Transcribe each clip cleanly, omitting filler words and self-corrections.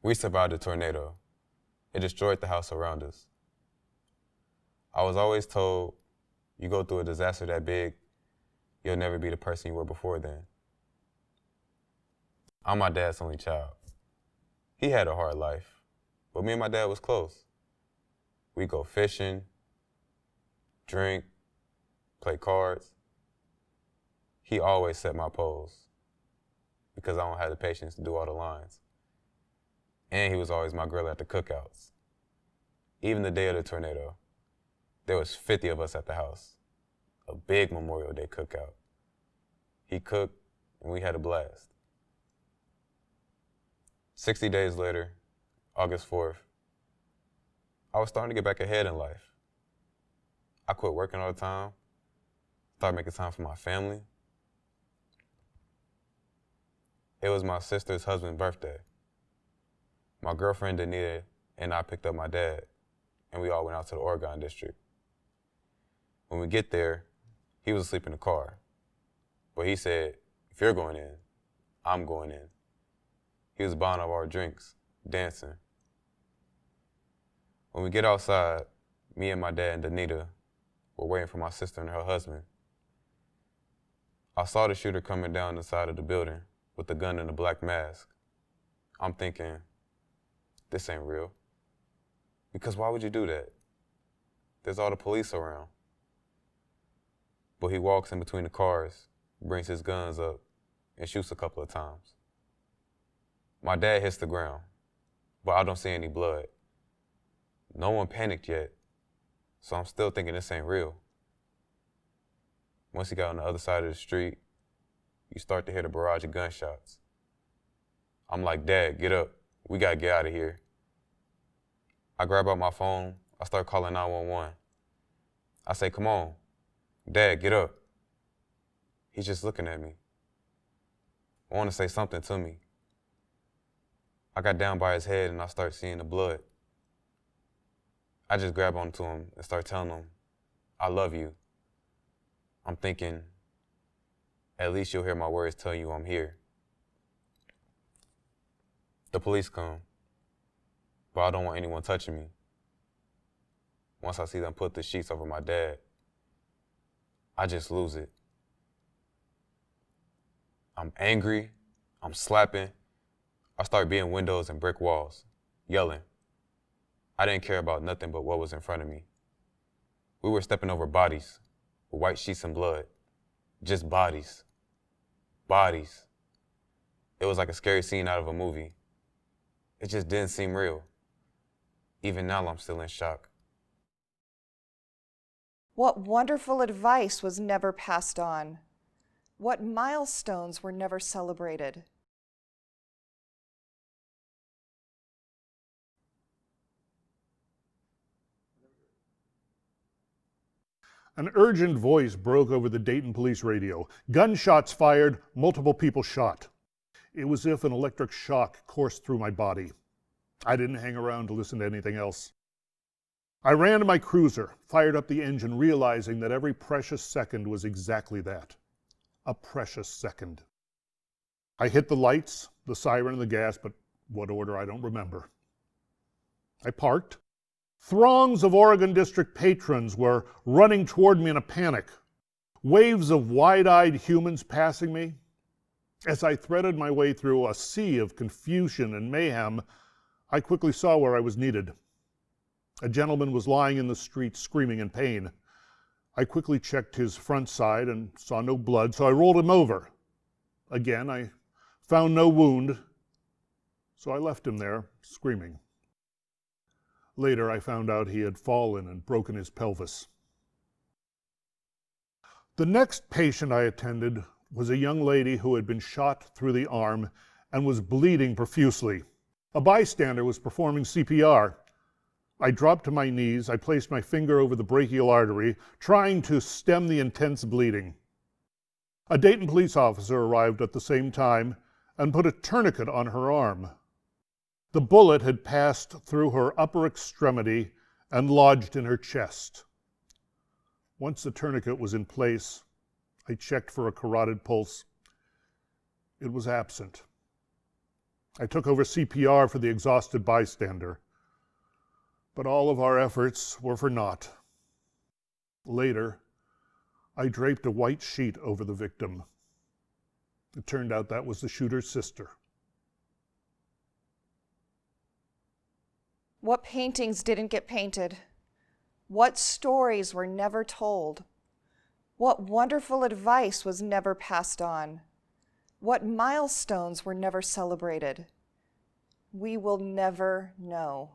We survived the tornado. It destroyed the house around us. I was always told, you go through a disaster that big, you'll never be the person you were before then. I'm my dad's only child. He had a hard life, but me and my dad was close. We go fishing, drink, play cards. He always set my pose because I don't have the patience to do all the lines. And he was always my grill at the cookouts. Even the day of the tornado, there was 50 of us at the house, a big Memorial Day cookout. He cooked and we had a blast. 60 days later, August 4th, I was starting to get back ahead in life. I quit working all the time, started making time for my family. It was my sister's husband's birthday. My girlfriend, Danita, and I picked up my dad, and we all went out to the Oregon district. When we get there, he was asleep in the car. But he said, if you're going in, I'm going in. He was buying up our drinks, dancing. When we get outside, me and my dad and Danita were waiting for my sister and her husband. I saw the shooter coming down the side of the building with the gun and a black mask. I'm thinking, this ain't real. Because why would you do that? There's all the police around. But he walks in between the cars, brings his guns up, and shoots a couple of times. My dad hits the ground, but I don't see any blood. No one panicked yet, so I'm still thinking this ain't real. Once he got on the other side of the street, you start to hear the barrage of gunshots. I'm like, Dad, get up. We gotta get out of here. I grab out my phone. I start calling 911. I say, come on. Dad, get up. He's just looking at me. I want to say something to me. I got down by his head and I start seeing the blood. I just grab onto him and start telling him, I love you. I'm thinking, at least you'll hear my words tell you I'm here. The police come, but I don't want anyone touching me. Once I see them put the sheets over my dad, I just lose it. I'm angry, I'm slapping. I start beating windows and brick walls, yelling. I didn't care about nothing but what was in front of me. We were stepping over bodies with white sheets and blood. Just bodies. Bodies. It was like a scary scene out of a movie. It just didn't seem real. Even now, I'm still in shock. What wonderful advice was never passed on? What milestones were never celebrated? An urgent voice broke over the Dayton police radio. Gunshots fired, multiple people shot. It was as if an electric shock coursed through my body. I didn't hang around to listen to anything else. I ran to my cruiser, fired up the engine, realizing that every precious second was exactly that. A precious second. I hit the lights, the siren, and the gas, but what order I don't remember. I parked. Throngs of Oregon District patrons were running toward me in a panic. Waves of wide-eyed humans passing me. As I threaded my way through a sea of confusion and mayhem, I quickly saw where I was needed. A gentleman was lying in the street screaming in pain. I quickly checked his front side and saw no blood, so I rolled him over. Again, I found no wound, so I left him there screaming. Later, I found out he had fallen and broken his pelvis. The next patient I attended was a young lady who had been shot through the arm and was bleeding profusely. A bystander was performing CPR. I dropped to my knees. I placed my finger over the brachial artery, trying to stem the intense bleeding. A Dayton police officer arrived at the same time and put a tourniquet on her arm. The bullet had passed through her upper extremity and lodged in her chest. Once the tourniquet was in place, I checked for a carotid pulse. It was absent. I took over CPR for the exhausted bystander. But all of our efforts were for naught. Later, I draped a white sheet over the victim. It turned out that was the shooter's sister. What paintings didn't get painted? What stories were never told? What wonderful advice was never passed on? What milestones were never celebrated? We will never know.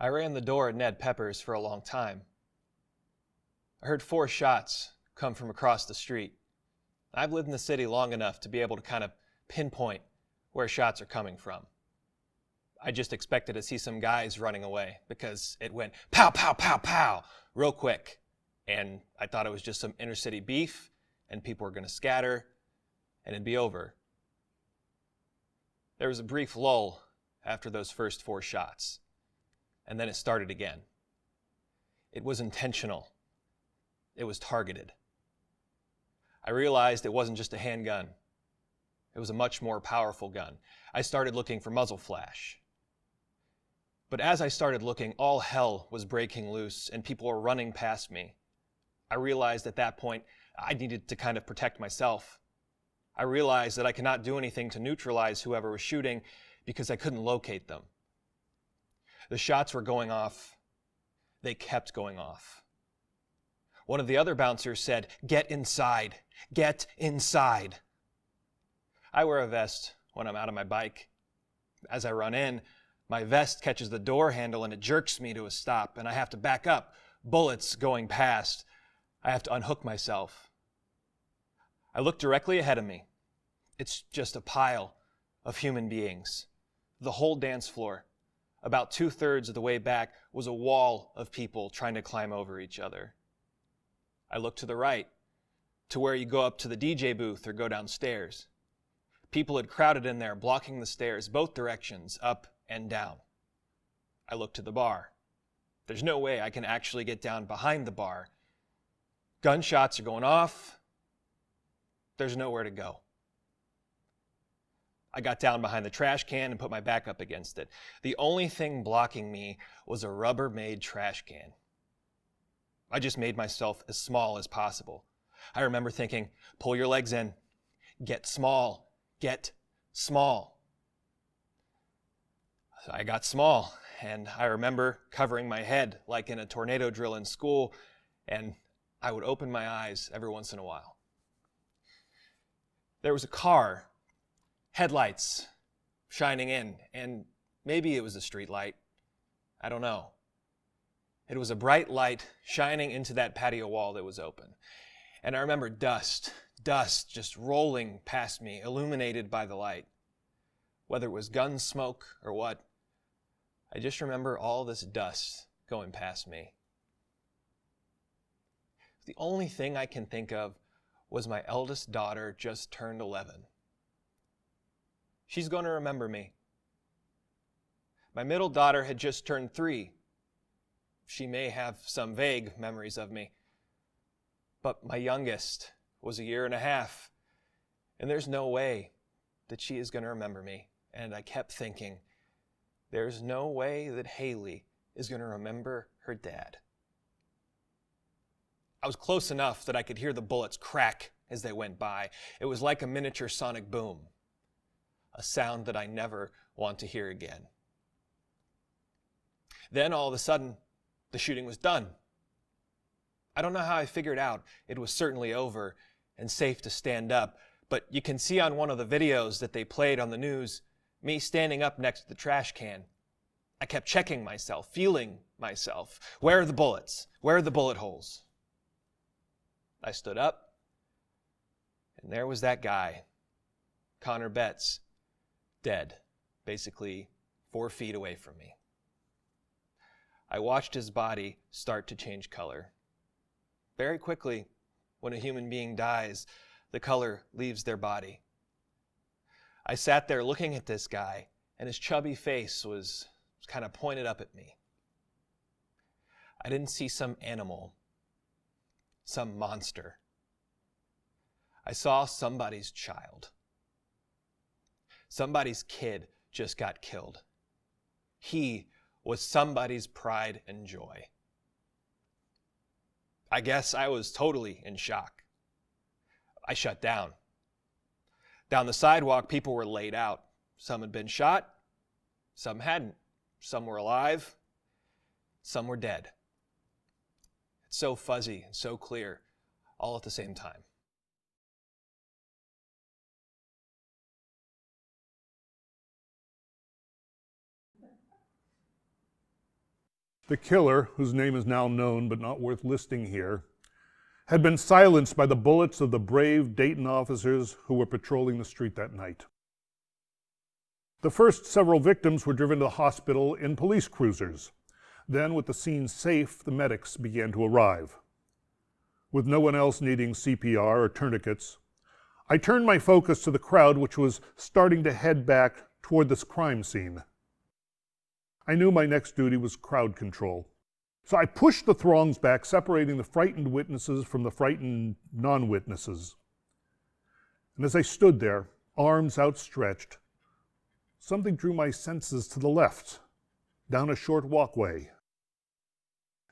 I ran the door at Ned Pepper's for a long time. I heard 4 shots come from across the street. I've lived in the city long enough to be able to kind of pinpoint where shots are coming from. I just expected to see some guys running away because it went pow, pow, pow, pow real quick. And I thought it was just some inner city beef and people were going to scatter and it'd be over. There was a brief lull after those first 4 shots. And then it started again. It was intentional. It was targeted. I realized it wasn't just a handgun. It was a much more powerful gun. I started looking for muzzle flash. But as I started looking, all hell was breaking loose and people were running past me. I realized at that point I needed to kind of protect myself. I realized that I could not do anything to neutralize whoever was shooting because I couldn't locate them. The shots were going off. They kept going off. One of the other bouncers said, "Get inside. Get inside." I wear a vest when I'm out on my bike. As I run in, my vest catches the door handle and it jerks me to a stop, and I have to back up, bullets going past. I have to unhook myself. I look directly ahead of me. It's just a pile of human beings. The whole dance floor, about 2/3 of the way back, was a wall of people trying to climb over each other. I look to the right, to where you go up to the DJ booth or go downstairs. People had crowded in there, blocking the stairs, both directions, up and down. I look to the bar. There's no way I can actually get down behind the bar. Gunshots are going off. There's nowhere to go. I got down behind the trash can and put my back up against it. The only thing blocking me was a Rubbermaid trash can. I just made myself as small as possible. I remember thinking, pull your legs in, get small, get small. So I got small, and I remember covering my head like in a tornado drill in school, and I would open my eyes every once in a while. There was a car, headlights shining in, and maybe it was a street light. I don't know. It was a bright light shining into that patio wall that was open. And I remember dust just rolling past me, illuminated by the light. Whether it was gun smoke or what, I just remember all this dust going past me. The only thing I can think of was my eldest daughter just turned 11. She's going to remember me. My middle daughter had just turned 3. She may have some vague memories of me. But my youngest was 1.5 years, and there's no way that she is going to remember me. And I kept thinking, there's no way that Haley is going to remember her dad. I was close enough that I could hear the bullets crack as they went by. It was like a miniature sonic boom, a sound that I never want to hear again. Then all of a sudden, the shooting was done. I don't know how I figured out it was certainly over and safe to stand up, but you can see on one of the videos that they played on the news, me standing up next to the trash can. I kept checking myself, feeling myself. Where are the bullets? Where are the bullet holes? I stood up, and there was that guy, Connor Betts, dead, basically 4 feet away from me. I watched his body start to change color. Very quickly, when a human being dies, the color leaves their body. I sat there looking at this guy, and his chubby face was was kind of pointed up at me. I didn't see some animal, some monster. I saw somebody's child. Somebody's kid just got killed. He was somebody's pride and joy. I guess I was totally in shock. I shut down. Down the sidewalk, people were laid out. Some had been shot, some hadn't. Some were alive, some were dead. It's so fuzzy and so clear, all at the same time. The killer, whose name is now known but not worth listing here, had been silenced by the bullets of the brave Dayton officers who were patrolling the street that night. The first several victims were driven to the hospital in police cruisers. Then, with the scene safe, the medics began to arrive. With no one else needing CPR or tourniquets, I turned my focus to the crowd, which was starting to head back toward this crime scene. I knew my next duty was crowd control. So I pushed the throngs back, separating the frightened witnesses from the frightened non-witnesses. And as I stood there, arms outstretched, something drew my senses to the left, down a short walkway.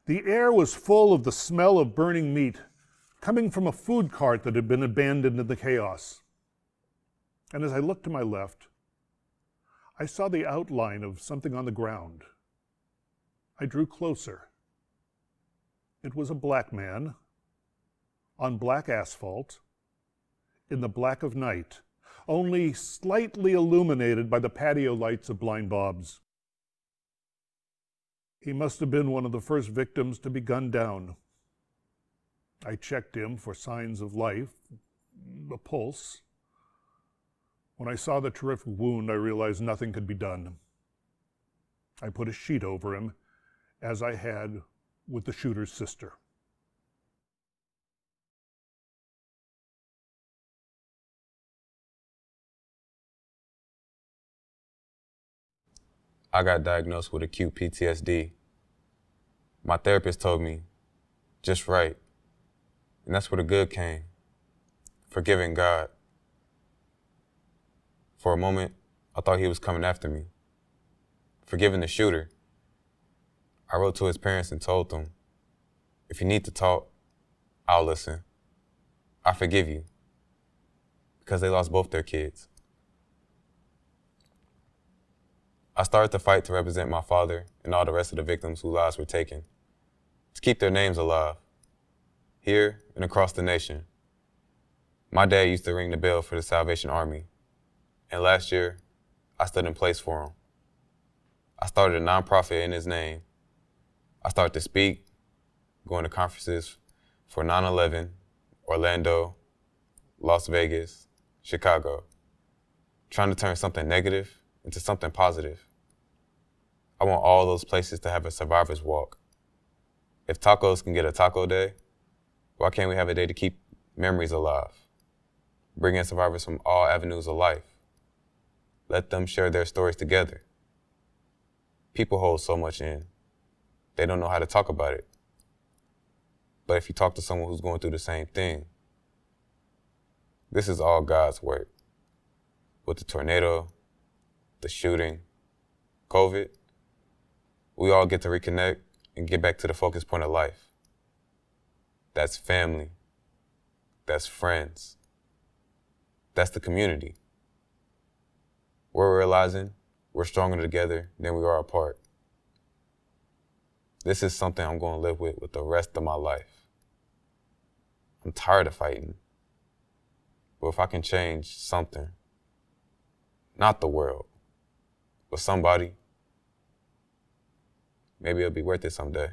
The air was full of the smell of burning meat, coming from a food cart that had been abandoned in the chaos. And as I looked to my left, I saw the outline of something on the ground. I drew closer. It was a black man, on black asphalt, in the black of night, only slightly illuminated by the patio lights of Blind Bob's. He must have been one of the first victims to be gunned down. I checked him for signs of life, a pulse. When I saw the terrific wound, I realized nothing could be done. I put a sheet over him, as I had with the shooter's sister. I got diagnosed with acute PTSD. My therapist told me, just right. And that's where the good came. Forgiving God. For a moment, I thought he was coming after me. Forgiving the shooter. I wrote to his parents and told them, if you need to talk, I'll listen. I forgive you. Because they lost both their kids. I started to fight to represent my father and all the rest of the victims whose lives were taken, to keep their names alive, here and across the nation. My dad used to ring the bell for the Salvation Army, and last year, I stood in place for him. I started a nonprofit in his name. I started to speak, going to conferences for 9/11, Orlando, Las Vegas, Chicago, trying to turn something negative into something positive. I want all those places to have a survivor's walk. If tacos can get a taco day, why can't we have a day to keep memories alive? Bring in survivors from all avenues of life. Let them share their stories together. People hold so much in. They don't know how to talk about it. But if you talk to someone who's going through the same thing, this is all God's work. With the tornado, the shooting, COVID, we all get to reconnect and get back to the focus point of life. That's family. That's friends. That's the community. We're realizing we're stronger together than we are apart. This is something I'm going to live with the rest of my life. I'm tired of fighting. But if I can change something, not the world, but somebody, maybe it'll be worth it someday.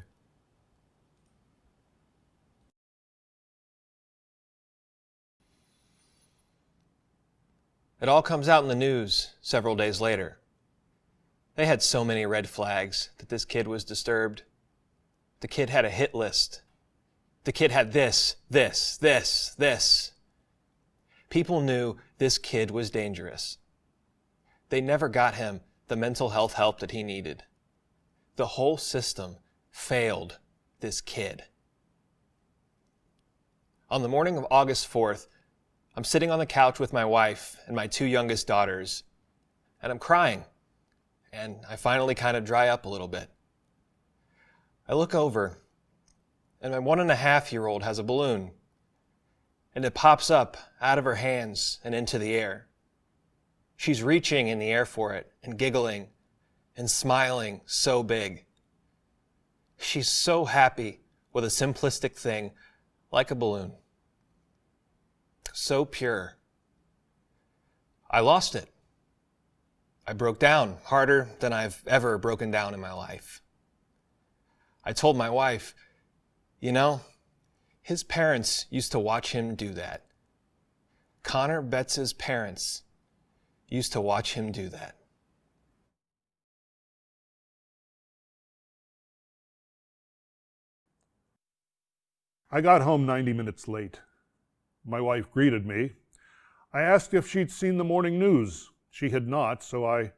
It all comes out in the news several days later. They had so many red flags that this kid was disturbed. The kid had a hit list. The kid had this. People knew this kid was dangerous. They never got him the mental health help that he needed. the whole system failed this kid. On the morning of August 4th, I'm sitting on the couch with my wife and my 2 youngest daughters, and I'm crying, and I finally kind of dry up a little bit. I look over, and my 1.5-year-old has a balloon, and it pops up out of her hands and into the air. She's reaching in the air for it and giggling and smiling so big. She's so happy with a simplistic thing like a balloon. So pure. I lost it. I broke down harder than I've ever broken down in my life. I told my wife, you know, his parents used to watch him do that. Connor Betts' parents used to watch him do that. I got home 90 minutes late. My wife greeted me. I asked if she'd seen the morning news. She had not, so I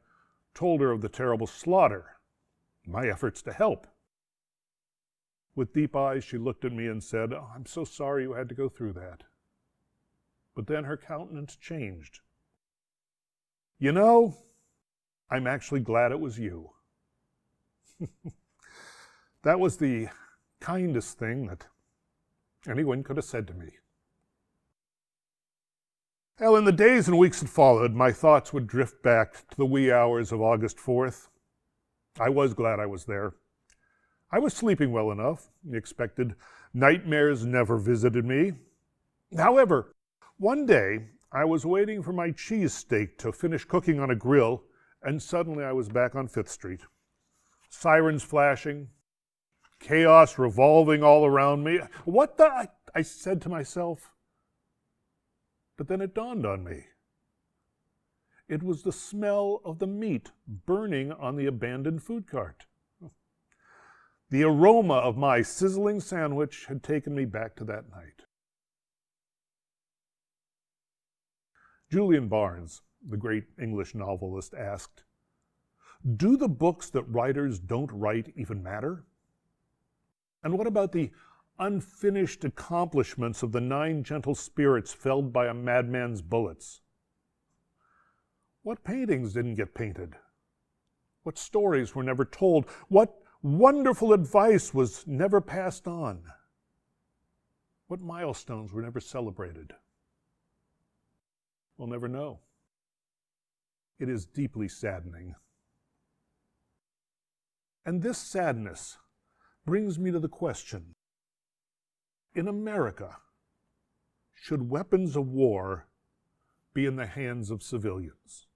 told her of the terrible slaughter, my efforts to help. With deep eyes, she looked at me and said, "Oh, I'm so sorry you had to go through that." But then her countenance changed. "You know, I'm actually glad it was you." That was the kindest thing that anyone could have said to me. Well, in the days and weeks that followed, my thoughts would drift back to the wee hours of August 4th. I was glad I was there. I was sleeping well enough. The expected nightmares never visited me. However, one day I was waiting for my cheesesteak to finish cooking on a grill, and suddenly I was back on 5th Street. Sirens flashing, chaos revolving all around me. What the? I said to myself. But then it dawned on me. It was the smell of the meat burning on the abandoned food cart. The aroma of my sizzling sandwich had taken me back to that night. Julian Barnes, the great English novelist, asked, "Do the books that writers don't write even matter? And what about the unfinished accomplishments of the 9 gentle spirits felled by a madman's bullets? What paintings didn't get painted? What stories were never told? What wonderful advice was never passed on? What milestones were never celebrated? We'll never know. It is deeply saddening. And this sadness brings me to the question, in America, should weapons of war be in the hands of civilians?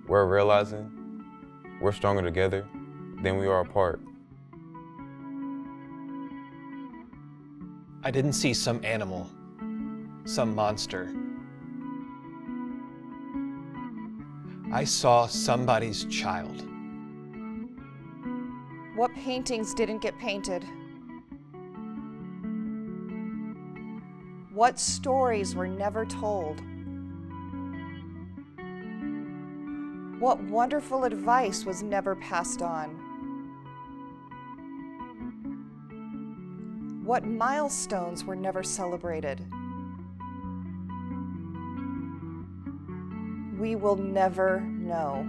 We're realizing we're stronger together than we are apart. I didn't see some animal, some monster. I saw somebody's child. What paintings didn't get painted? What stories were never told? What wonderful advice was never passed on? What milestones were never celebrated? We will never know.